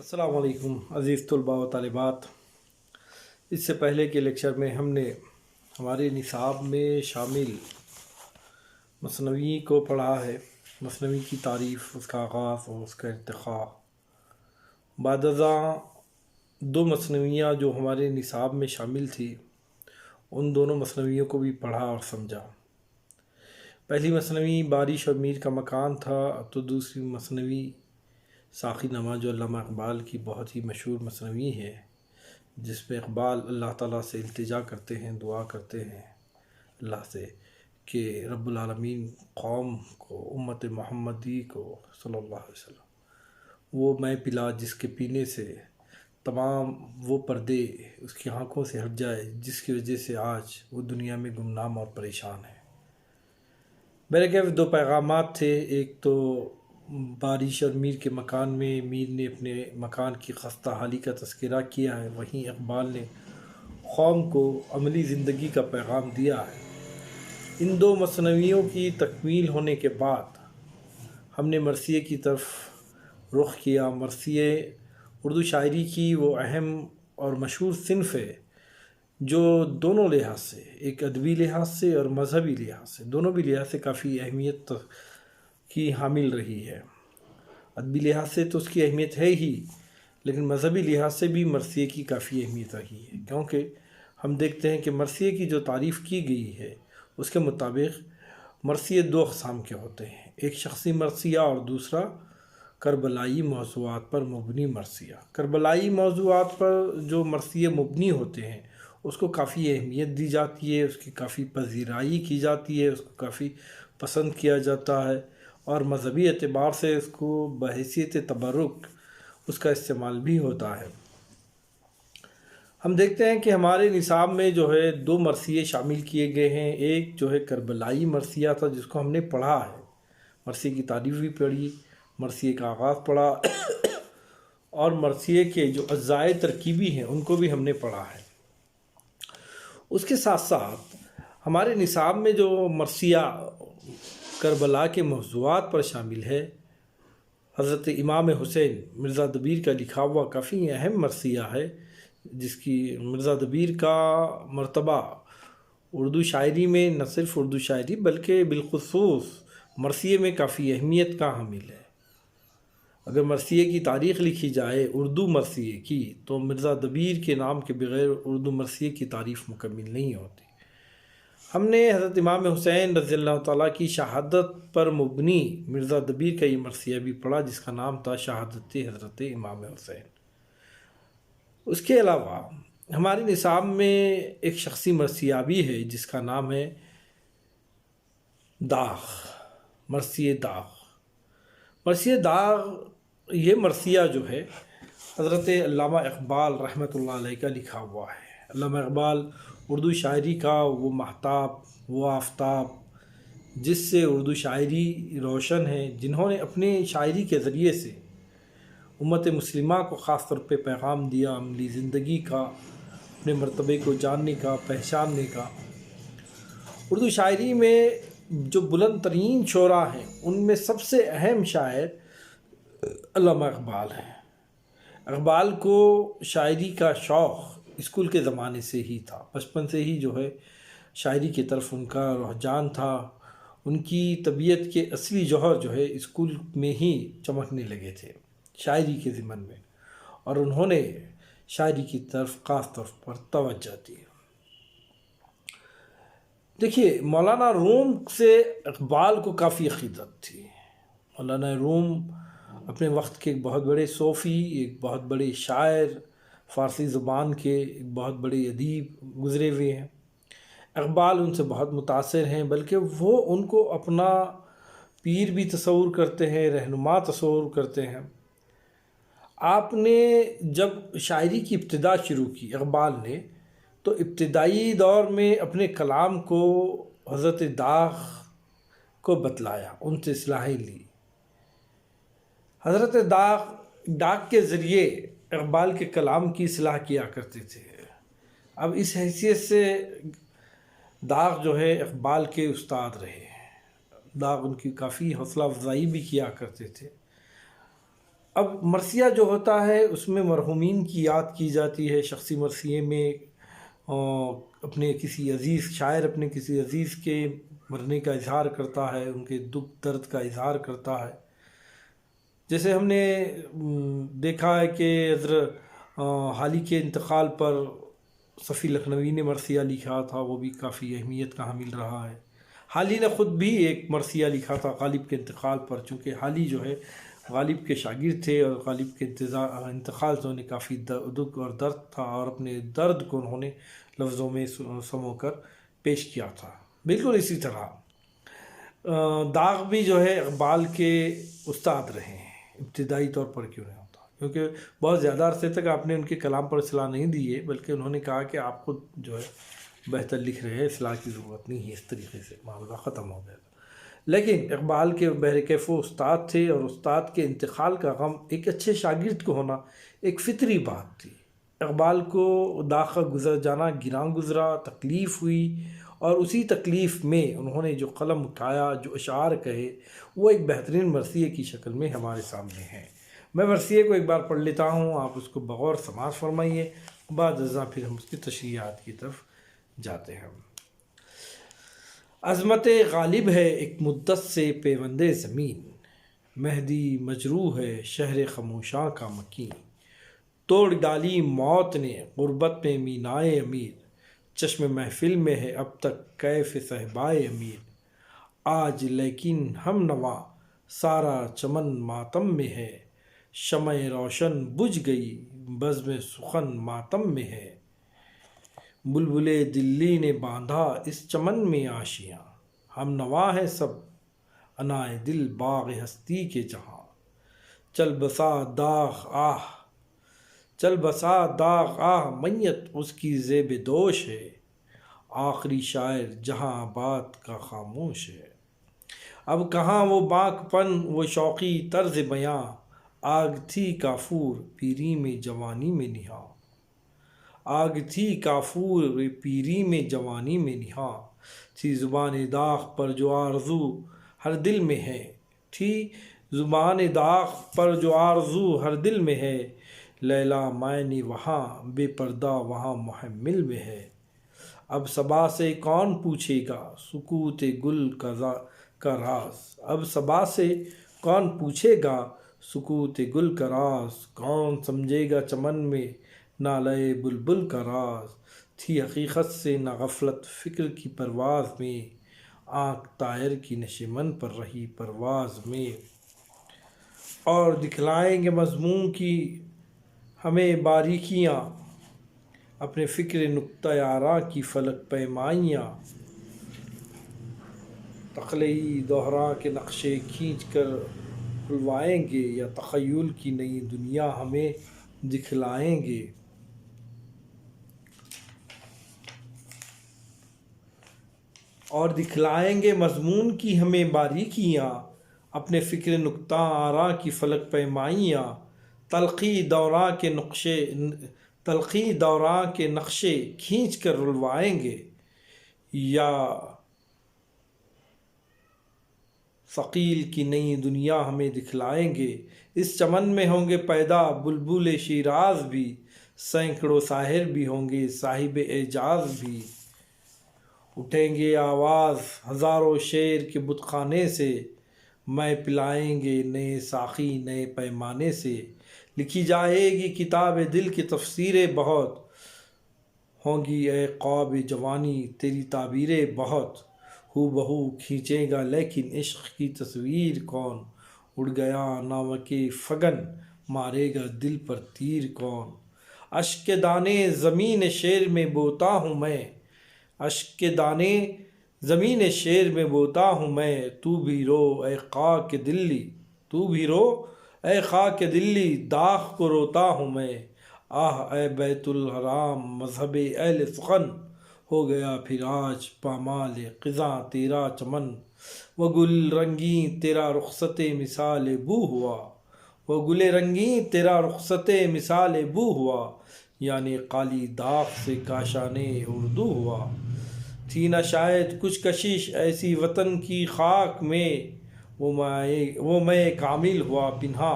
السلام علیکم عزیز طلباء و طالبات۔ اس سے پہلے کے لیکچر میں ہم نے ہمارے نصاب میں شامل مثنوی کو پڑھا ہے، مثنوی کی تعریف، اس کا آغاز اور اس کا ارتقاء۔ بعد ازاں دو مثنویاں جو ہمارے نصاب میں شامل تھی ان دونوں مثنویوں کو بھی پڑھا اور سمجھا۔ پہلی مثنوی بارش اور میر کا مکان تھا، تو دوسری مثنوی ساقی نامہ جو علامہ اقبال کی بہت ہی مشہور مثنوی ہے، جس میں اقبال اللہ تعالیٰ سے التجا کرتے ہیں، دعا کرتے ہیں اللہ سے کہ رب العالمین قوم کو، امت محمدی کو صلی اللہ علیہ وسلم وہ میں پلا جس کے پینے سے تمام وہ پردے اس کی آنکھوں سے ہٹ جائے، جس کی وجہ سے آج وہ دنیا میں گمنام اور پریشان ہے۔ میرے کیف دو پیغامات تھے، ایک تو بارش اور میر کے مکان میں میر نے اپنے مکان کی خستہ حالی کا تذکرہ کیا ہے، وہیں اقبال نے قوم کو عملی زندگی کا پیغام دیا ہے۔ ان دو مثنویوں کی تکمیل ہونے کے بعد ہم نے مرثیے کی طرف رخ کیا۔ مرثیے اردو شاعری کی وہ اہم اور مشہور صنف ہے جو دونوں لحاظ سے، ایک ادبی لحاظ سے اور مذہبی لحاظ سے، دونوں بھی لحاظ سے کافی اہمیت کی حامل رہی ہے۔ ادبی لحاظ سے تو اس کی اہمیت ہے ہی، لیکن مذہبی لحاظ سے بھی مرثیے کی کافی اہمیت رہی ہے، کیونکہ ہم دیکھتے ہیں کہ مرثیے کی جو تعریف کی گئی ہے اس کے مطابق مرثیے دو اقسام کے ہوتے ہیں، ایک شخصی مرثیہ اور دوسرا کربلائی موضوعات پر مبنی مرثیہ۔ کربلائی موضوعات پر جو مرثیے مبنی ہوتے ہیں اس کو کافی اہمیت دی جاتی ہے، اس کی کافی پذیرائی کی جاتی ہے، اس کو کافی پسند کیا جاتا ہے، اور مذہبی اعتبار سے اس کو بحیثیت تبرک اس کا استعمال بھی ہوتا ہے۔ ہم دیکھتے ہیں کہ ہمارے نصاب میں جو ہے دو مرثیے شامل کیے گئے ہیں، ایک جو ہے کربلائی مرثیہ تھا جس کو ہم نے پڑھا ہے، مرثیے کی تعریف بھی پڑھی، مرثیے کا آغاز پڑھا اور مرثیے کے جو اجزاء ترکیبی ہیں ان کو بھی ہم نے پڑھا ہے۔ اس کے ساتھ ساتھ ہمارے نصاب میں جو مرثیہ کربلا کے موضوعات پر شامل ہے، حضرت امام حسین مرزا دبیر کا لکھا ہوا کافی اہم مرثیہ ہے، جس کی مرزا دبیر کا مرتبہ اردو شاعری میں، نہ صرف اردو شاعری بلکہ بالخصوص مرثیے میں کافی اہمیت کا حامل ہے۔ اگر مرثیے کی تاریخ لکھی جائے اردو مرثیے کی، تو مرزا دبیر کے نام کے بغیر اردو مرثیے کی تعریف مکمل نہیں ہوتی۔ ہم نے حضرت امام حسین رضی اللہ تعالیٰ کی شہادت پر مبنی مرزا دبیر کا یہ مرثیہ بھی پڑھا، جس کا نام تھا شہادت حضرت امام حسین۔ اس کے علاوہ ہمارے نصاب میں ایک شخصی مرثیہ بھی ہے جس کا نام ہے داغ، مرثیہ داغ۔ مرثیہ داغ یہ مرثیہ جو ہے حضرت علامہ اقبال رحمۃ اللہ علیہ کا لکھا ہوا ہے۔ علامہ اقبال اردو شاعری کا وہ ماہتاب، وہ آفتاب جس سے اردو شاعری روشن ہے، جنہوں نے اپنے شاعری کے ذریعے سے امت مسلمہ کو خاص طور پہ پیغام دیا، عملی زندگی کا، اپنے مرتبے کو جاننے کا، پہچاننے کا۔ اردو شاعری میں جو بلند ترین شعراء ہیں ان میں سب سے اہم شاعر علامہ اقبال ہیں۔ اقبال کو شاعری کا شوق اسکول کے زمانے سے ہی تھا، بچپن سے ہی جو ہے شاعری کی طرف ان کا رجحان تھا۔ ان کی طبیعت کے اصلی جوہر جو ہے اسکول میں ہی چمکنے لگے تھے شاعری کے ضمن میں، اور انہوں نے شاعری کی طرف خاص طور پر توجہ دی۔ دیکھیے، مولانا روم سے اقبال کو کافی عقیدت تھی۔ مولانا روم اپنے وقت کے ایک بہت بڑے صوفی، ایک بہت بڑے شاعر، فارسی زبان کے ایک بہت بڑے ادیب گزرے ہوئے ہیں۔ اقبال ان سے بہت متاثر ہیں، بلکہ وہ ان کو اپنا پیر بھی تصور کرتے ہیں، رہنما تصور کرتے ہیں۔ آپ نے جب شاعری کی ابتدا شروع کی اقبال نے، تو ابتدائی دور میں اپنے کلام کو حضرت داغ کو بتلایا، ان سے اصلاحیں لی۔ حضرت داغ کے ذریعے اقبال کے کلام کی اصلاح کیا کرتے تھے۔ اب اس حیثیت سے داغ جو ہے اقبال کے استاد رہے ہیں۔ داغ ان کی کافی حوصلہ افزائی بھی کیا کرتے تھے۔ اب مرثیہ جو ہوتا ہے اس میں مرحومین کی یاد کی جاتی ہے. شخصی مرثیے میں اپنے کسی عزیز شاعر اپنے کسی عزیز کے مرنے کا اظہار کرتا ہے، ان کے دکھ درد کا اظہار کرتا ہے. جیسے ہم نے دیکھا ہے کہ حضرت حالی کے انتقال پر صفی لکھنوی نے مرثیہ لکھا تھا، وہ بھی کافی اہمیت کا حامل رہا ہے. حالی نے خود بھی ایک مرثیہ لکھا تھا غالب کے انتقال پر، چونکہ حالی جو ہے غالب کے شاگرد تھے اور غالب کے انتقال سے انہیں کافی دکھ اور درد تھا، اور اپنے درد کو انہوں نے لفظوں میں سمو کر پیش کیا تھا. بالکل اسی طرح داغ بھی جو ہے اقبال کے استاد رہے ہیں، ابتدائی طور پر کیوں نہیں ہوتا، کیونکہ بہت زیادہ عرصے تک آپ نے ان کے کلام پر اصلاح نہیں دی ہے، بلکہ انہوں نے کہا کہ آپ خود جو ہے بہتر لکھ رہے ہیں، اصلاح کی ضرورت نہیں ہے. اس طریقے سے معاملہ ختم ہو گیا. لیکن اقبال کے بہرکیف و استاد تھے، اور استاد کے انتقال کا غم ایک اچھے شاگرد کو ہونا ایک فطری بات تھی. اقبال کو داغ کا گزر جانا گراں گزرا، تکلیف ہوئی، اور اسی تکلیف میں انہوں نے جو قلم اٹھایا، جو اشعار کہے، وہ ایک بہترین مرثیے کی شکل میں ہمارے سامنے ہیں. میں مرثیے کو ایک بار پڑھ لیتا ہوں، آپ اس کو بغور سماعت فرمائیے، بعد ازاں پھر ہم اس کی تشریحات کی طرف جاتے ہیں. عظمت غالب ہے ایک مدت سے پیوند زمین، مہدی مجروح ہے شہر خموشاں کا مکین. توڑ ڈالی موت نے غربت میں مینائے امیر، چشم محفل میں ہے اب تک کیف صہبائے امیر. آج لیکن ہم نوا سارا چمن ماتم میں ہے، شمع روشن بجھ گئی بزم سخن ماتم میں ہے. بلبل دلی نے باندھا اس چمن میں آشیاں، ہم نوا ہے سب انائے دل باغ ہستی کے جہاں. چل بسا داغ آہ چل بسا داغ آہ میت اس کی زیب دوش ہے، آخری شاعر جہاں آباد کا خاموش ہے. اب کہاں وہ باک پن وہ شوقی طرز بیاں، آگ تھی کافور پیری میں جوانی میں نہاں. آگ تھی کافور پیری میں جوانی میں نہاں، تھی زبان داغ پر جو آرزو ہر دل میں ہے. تھی زبان داغ پر جو آرزو ہر دل میں ہے، لیلا معنی وہاں بے پردہ وہاں محمل میں ہے. اب صبا سے کون پوچھے گا سکوت گل کا راز، اب صبا سے کون پوچھے گا سکوت گل کا راز. کون سمجھے گا چمن میں نالے بلبل کا راز، تھی حقیقت سے نہ غفلت فکر کی پرواز میں، آنکھ طائر کی نشیمن پر رہی پرواز میں. اور دکھلائیں گے مضمون کی ہمیں باریکیاں، اپنے فکر نقطہ آراں کی فلک پیمائیاں. تخلیعی دوہراں کے نقشے کھینچ کر کھلوائیں گے، یا تخیل کی نئی دنیا ہمیں دکھلائیں گے. اور دکھلائیں گے مضمون کی ہمیں باریکیاں، اپنے فکر نقطہ آراں کی فلک پیمائیاں. تلخی دوراں کے نقشے کھینچ کر رلوائیں گے، یا ثقیل کی نئی دنیا ہمیں دکھلائیں گے. اس چمن میں ہوں گے پیدا بلبل شیراز بھی، سینکڑوں ساحر بھی ہوں گے صاحب اعجاز بھی. اٹھیں گے آواز ہزاروں شعر کے بت خانے سے، میں پلائیں گے نئے ساقی نئے پیمانے سے. لکھی جائے گی کتاب دل کی تفسیریں بہت، ہوں گی اے خواب جوانی تیری تعبیریں بہت. ہو بہو کھینچے گا لیکن عشق کی تصویر کون، اڑ گیا ناوک فگن مارے گا دل پر تیر کون. اشک کے دانے زمین شعر میں بوتا ہوں میں، اشک کے دانے زمین شعر میں بوتا ہوں میں. تو بھی رو اے خاک دلی تو بھی رو اے خاک دلی، داغ کو روتا ہوں میں. آہ اے بیت الحرام مذہب اہل سخن، ہو گیا پھر آج پامال خزاں تیرا چمن. وہ گل رنگیں تیرا رخصت مثال بو ہوا، وہ گل رنگیں تیرا رخصت مثال بو ہوا. یعنی قالی داغ سے کاشان اردو ہوا. تھی نہ شاید کچھ کشش ایسی وطن کی خاک میں، وہ میں کامل ہوا پنہا.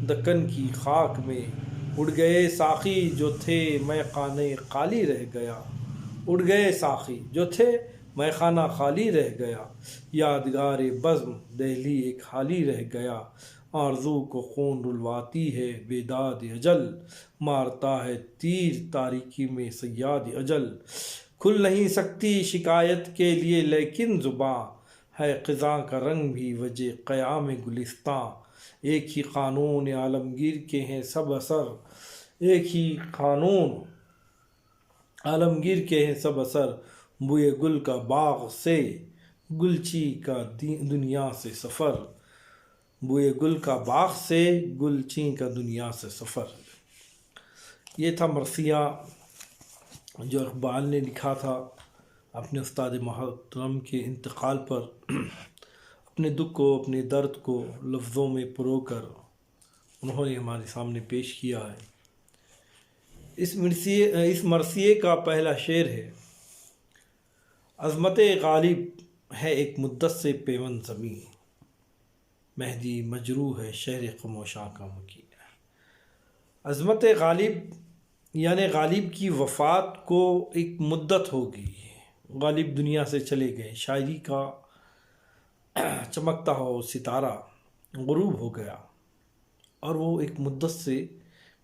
دکن کی خاک میں اڑ گئے ساقی جو تھے میں خانے خالی رہ گیا، اڑ گئے ساقی جو تھے میں خانہ خالی رہ گیا، یادگار بزم دہلی ایک خالی رہ گیا، آرزو کو خون رلواتی ہے بیداد اجل، مارتا ہے تیر تاریکی میں صیاد اجل، کھل نہیں سکتی شکایت کے لیے لیکن زباں ہے خزاں کا رنگ بھی وجہ قیام گلستاں، ایک ہی قانون عالمگیر کے ہیں سب اثر، ایک ہی قانون عالمگیر کے ہیں سب اثر، بوئے گل کا باغ سے گلچی کا دنیا سے سفر، بوئے گل کا باغ سے گلچی کا دنیا سے سفر۔ یہ تھا مرثیہ جو اقبال نے لکھا تھا اپنے استاد محترم کے انتقال پر، اپنے دکھ کو، اپنے درد کو لفظوں میں پرو کر انہوں نے ہمارے سامنے پیش کیا ہے۔ اس مرثیے کا پہلا شعر ہے: عظمت غالب ہے ایک مدت سے پیوند زمیں، مہدی مجروح ہے شہر خموشاں کا مکین۔ عظمت غالب یعنی غالب کی وفات کو ایک مدت ہو گئی، غالب دنیا سے چلے گئے، شاعری کا چمکتا ہو ستارہ غروب ہو گیا، اور وہ ایک مدت سے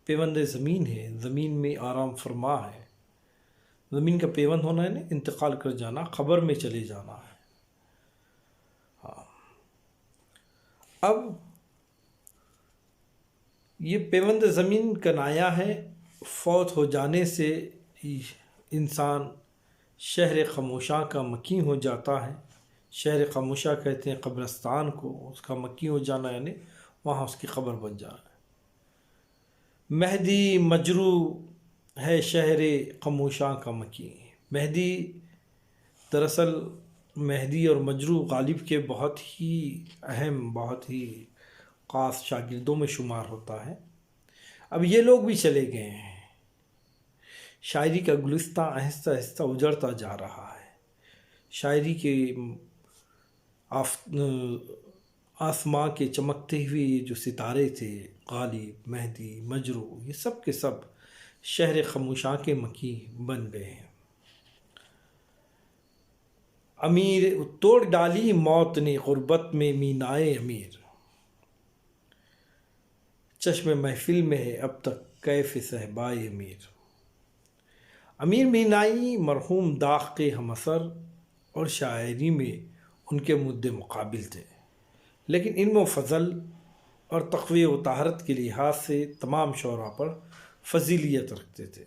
پیوند زمین ہے، زمین میں آرام فرما ہے۔ زمین کا پیوند ہونا ہے نا، انتقال کر جانا، قبر میں چلے جانا ہے۔ اب یہ پیوند زمین کنایا ہے، فوت ہو جانے سے انسان شہر خموشاں کا مکین ہو جاتا ہے۔ شہر خموشاں کہتے ہیں قبرستان کو، اس کا مکین ہو جانا یعنی وہاں اس کی قبر بن جانا ہے۔ مہدی مجروح ہے شہر خموشاں کا مکین۔ مہدی دراصل مہدی اور مجروح غالب کے بہت ہی اہم، بہت ہی خاص شاگردوں میں شمار ہوتا ہے۔ اب یہ لوگ بھی چلے گئے ہیں، شاعری کا گلستہ آہستہ آہستہ اجڑتا جا رہا ہے۔ شاعری کے آسماں کے چمکتے ہوئے جو ستارے تھے، غالب، مہدی، مجروح، یہ سب کے سب شہر خموشاں کے مکین بن گئے ہیں۔ امیر توڑ ڈالی موت نے غربت میں مینائے امیر، چشم محفل میں ہے اب تک کیف صہبائے امیر۔ امیر مینائی مرحوم داغ کے ہم اثر اور شاعری میں ان کے مد مقابل تھے، لیکن علم و فضل اور تقوی و طہارت کے لحاظ سے تمام شعراء پر فضیلیت رکھتے تھے۔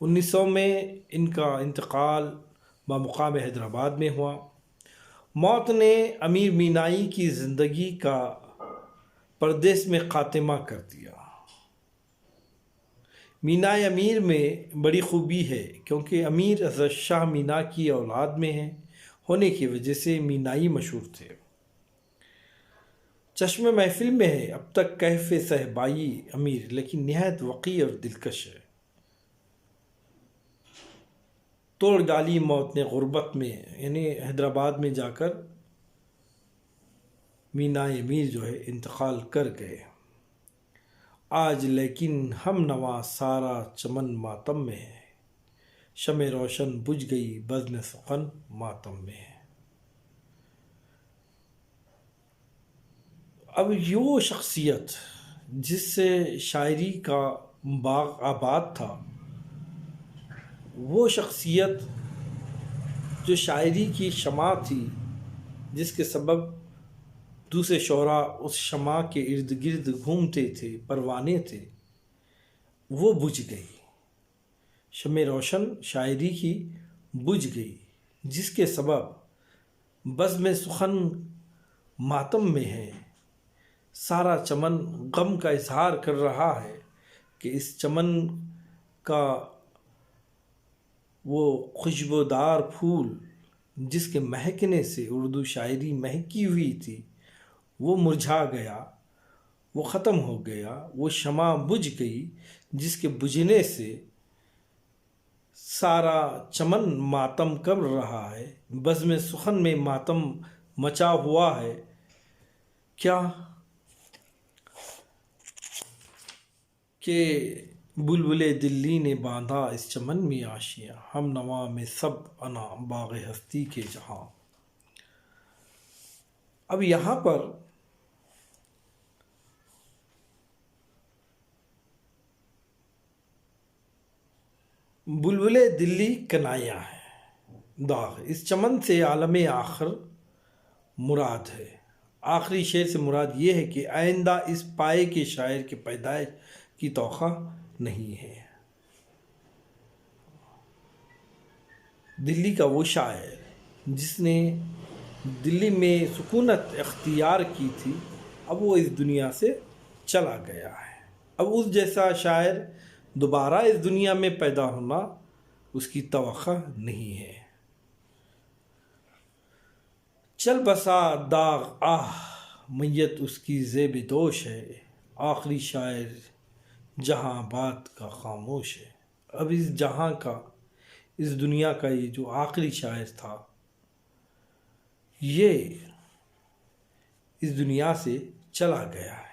1900 میں ان کا انتقال بمقام حیدرآباد میں ہوا۔ موت نے امیر مینائی کی زندگی کا پردیس میں خاتمہ کر دیا۔ مینائے امیر میں بڑی خوبی ہے کیونکہ امیر حضرت شاہ مینا کی اولاد میں ہونے کی وجہ سے مینائی مشہور تھے۔ چشم محفل میں ہے اب تک کیف صہبائی امیر، لیکن نہایت وقیع اور دلکش ہے۔ توڑ ڈالی موت نے غربت میں یعنی حیدرآباد میں جا کر مینائے امیر جو ہے انتقال کر گئے۔ آج لیکن ہم نوا سارا چمن ماتم میں ہے، شمع روشن بجھ گئی بزم سخن ماتم میں ہے۔ اب یہ شخصیت جس سے شاعری کا باغ آباد تھا، وہ شخصیت جو شاعری کی شمع تھی، جس کے سبب دوسرے شعراء اس شمع کے ارد گرد گھومتے تھے، پروانے تھے، وہ بجھ گئی۔ شمع روشن شاعری کی بجھ گئی، جس کے سبب بزم سخن ماتم میں ہے۔ سارا چمن غم کا اظہار کر رہا ہے کہ اس چمن کا وہ خوشبودار پھول جس کے مہکنے سے اردو شاعری مہکی ہوئی تھی، وہ مرجھا گیا، وہ ختم ہو گیا، وہ شمع بجھ گئی جس کے بجھنے سے سارا چمن ماتم کر رہا ہے، بزم سخن میں ماتم مچا ہوا ہے۔ کیا کہ بلبل دلی نے باندھا اس چمن میں آشیاں، ہم نوا میں سب انا باغ ہستی کے جہاں۔ اب یہاں پر بلبل دلی کنایا ہے، داغ اس چمن سے عالم آخر مراد ہے۔ آخری شعر سے مراد یہ ہے کہ آئندہ اس پائے کے شاعر کی پیدائش کی توقع نہیں ہے۔ دلی کا وہ شاعر جس نے دلی میں سکونت اختیار کی تھی، اب وہ اس دنیا سے چلا گیا ہے۔ اب اس جیسا شاعر دوبارہ اس دنیا میں پیدا ہونا اس کی توقع نہیں ہے۔ چل بسا داغ آہ میت اس کی زیب دوش ہے، آخری شاعر جہاں بات کا خاموش ہے۔ اب اس جہاں کا، اس دنیا کا یہ جو آخری شاعر تھا، یہ اس دنیا سے چلا گیا ہے،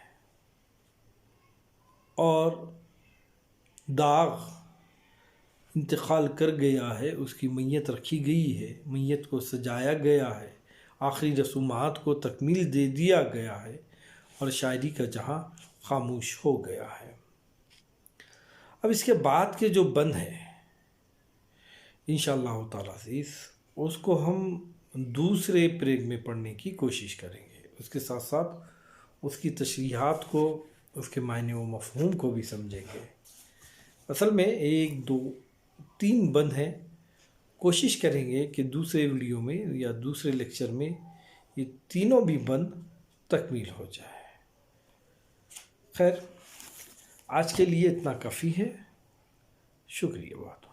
اور داغ انتقال کر گیا ہے، اس کی میت رکھی گئی ہے، میت کو سجایا گیا ہے، آخری رسومات کو تکمیل دے دیا گیا ہے، اور شاعری کا جہاں خاموش ہو گیا ہے۔ اب اس کے بعد کے جو بند ہیں انشاءاللہ تعالیٰ عزیز، اس کو ہم دوسرے پریگ میں پڑھنے کی کوشش کریں گے، اس کے ساتھ ساتھ اس کی تشریحات کو، اس کے معنی و مفہوم کو بھی سمجھیں گے۔ اصل میں 1 2 3 بند ہیں، کوشش کریں گے کہ دوسرے ویڈیو میں یا دوسرے لیکچر میں یہ تینوں بھی بند تکمیل ہو جائے۔ خیر، آج کے لیے اتنا کافی ہے، شکریہ بات۔